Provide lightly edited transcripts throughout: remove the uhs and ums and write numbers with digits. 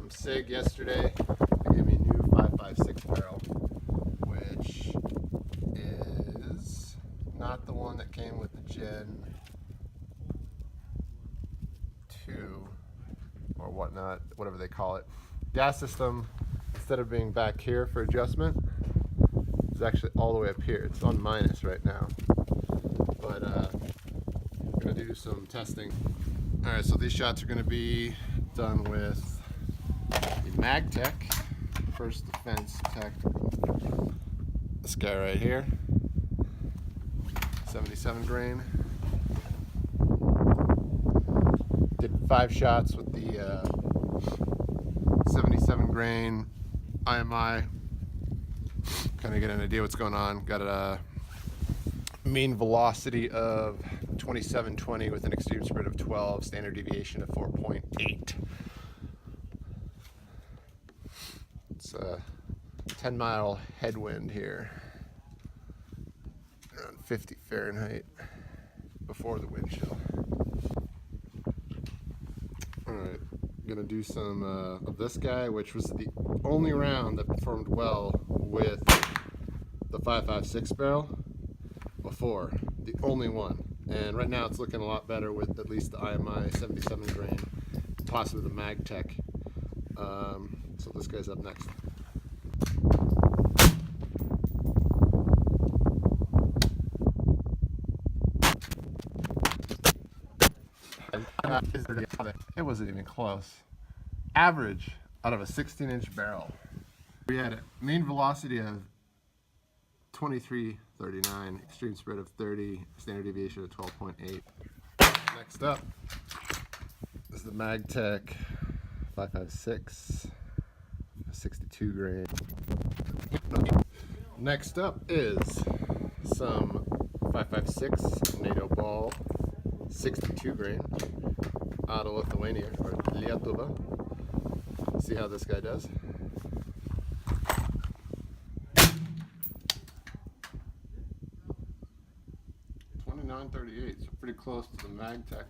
from Sig yesterday. They gave me a new 5.56 barrel, which is not the one that came with the Gen 2 or whatnot, whatever they call it. Gas system, instead of being back here for adjustment, is actually all the way up here. It's on minus right now, but I'm gonna do some testing. All right, so these shots are gonna be done with the MagTech First Defense Tactical. This guy right here, 77 grain. Did 5 shots with the 77 grain IMI. Kind of get an idea what's going on. Got a mean velocity of 2720 with an extreme spread of 12, standard deviation of 4.8. It's a 10-mile headwind here, around 50 Fahrenheit before the wind chill. Alright, gonna do some of this guy, which was the only round that performed well with the 5.56 barrel before, the only one. And right now it's looking a lot better with at least the IMI 77 grain, possibly the MagTech. So this guy's up next. It wasn't even close. Average out of a 16-inch barrel. We had a mean velocity of 2339, extreme spread of 30, standard deviation of 12.8. Next up is the MagTech 5.56, 62 grain. Next up is some 5.56 NATO ball, 62 grain, out of Lithuania, or Lietuva. See how this guy does. .38, so pretty close to the MagTech.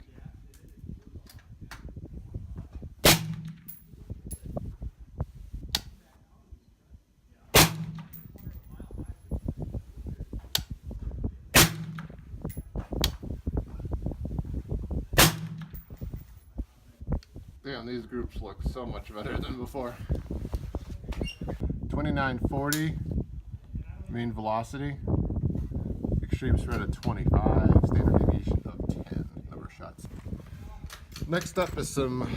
Damn, these groups look so much better than before. 2940 mean velocity, extreme spread of 25, standard deviation of 10, number of shots. Next up is some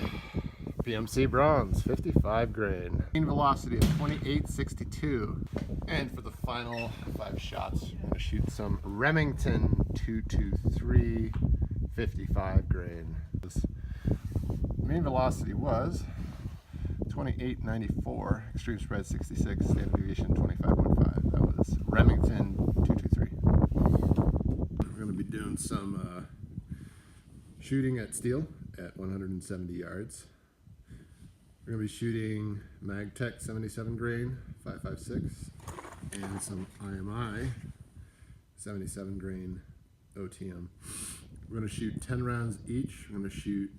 BMC bronze, 55 grain, mean velocity of 2862. And for the final 5 shots, I'm gonna shoot some Remington 223, 55 grain. This mean velocity was 2894, extreme spread 66, standard deviation 25.5. That was Remington 223. We're going to be doing some shooting at steel at 170 yards. We're going to be shooting MagTech 77 grain 5.56 and some IMI 77 grain OTM. We're going to shoot 10 rounds each. We're going to shoot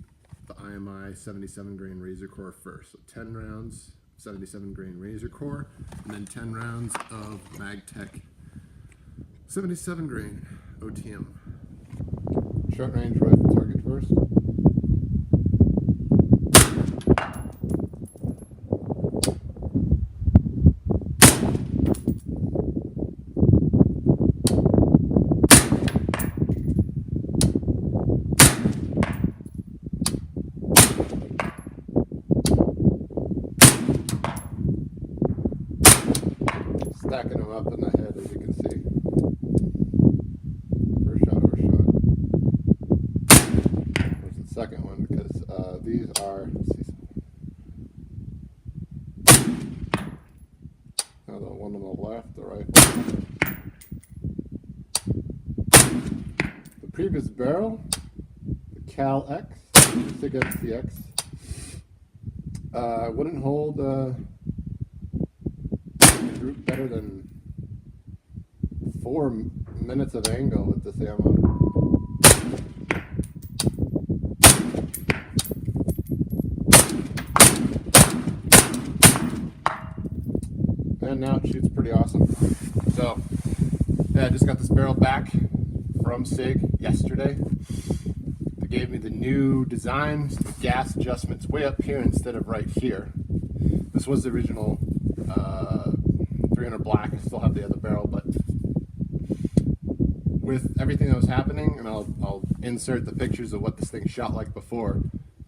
the IMI 77 grain razor core first. So 10 rounds 77 grain razor core, and then 10 rounds of MagTech 77 grain OTM. Short range rifle target first. Stacking them up in the head, as you can see. First shot over shot. There's the second one, because these are, let's see. Now the one on the left, the right one. The previous barrel, the Cal X, Sig MCX, wouldn't hold group better than 4 minutes of angle with this ammo. gun now. It shoots pretty awesome. So yeah, I just got this barrel back from Sig yesterday. They gave me the new design, so the gas adjustment's way up here instead of right here. This was the original 300 black. I still have the other barrel, but with everything that was happening, and I'll insert the pictures of what this thing shot like before,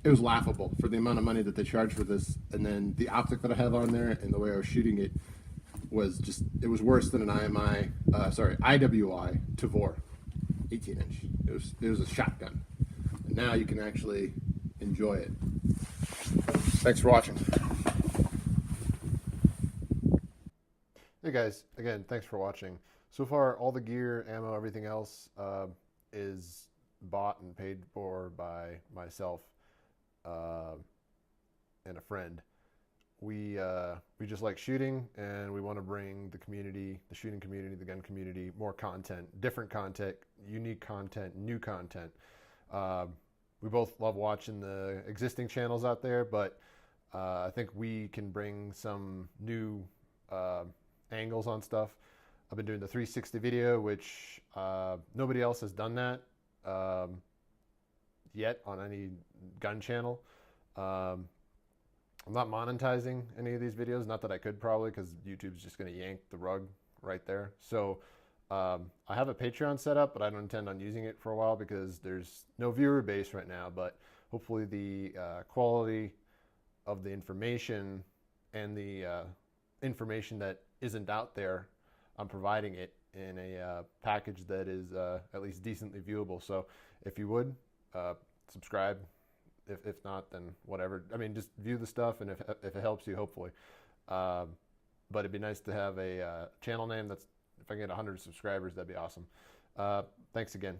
it was laughable for the amount of money that they charged for this. And then the optic that I have on there and the way I was shooting it was just, it was worse than an IWI Tavor 18-inch. It was a shotgun. And now you can actually enjoy it. Thanks for watching. Hey guys, again, thanks for watching. So far, all the gear, ammo, everything else is bought and paid for by myself and a friend. We just like shooting, and we want to bring the community, the shooting community, the gun community, more content, different content, unique content, new content. We both love watching the existing channels out there, but I think we can bring some new angles on stuff. I've been doing the 360 video, which nobody else has done that yet on any gun channel. I'm not monetizing any of these videos, not that I could probably, because YouTube's just going to yank the rug right there. So I have a Patreon set up, but I don't intend on using it for a while because there's no viewer base right now. But hopefully the quality of the information and the information that isn't out there, I'm providing it in a package that is at least decently viewable. So if you would, subscribe. If not, then whatever. I mean, just view the stuff, and if it helps you, hopefully. But it'd be nice to have a channel name that's, if I can get 100 subscribers, that'd be awesome. Thanks again.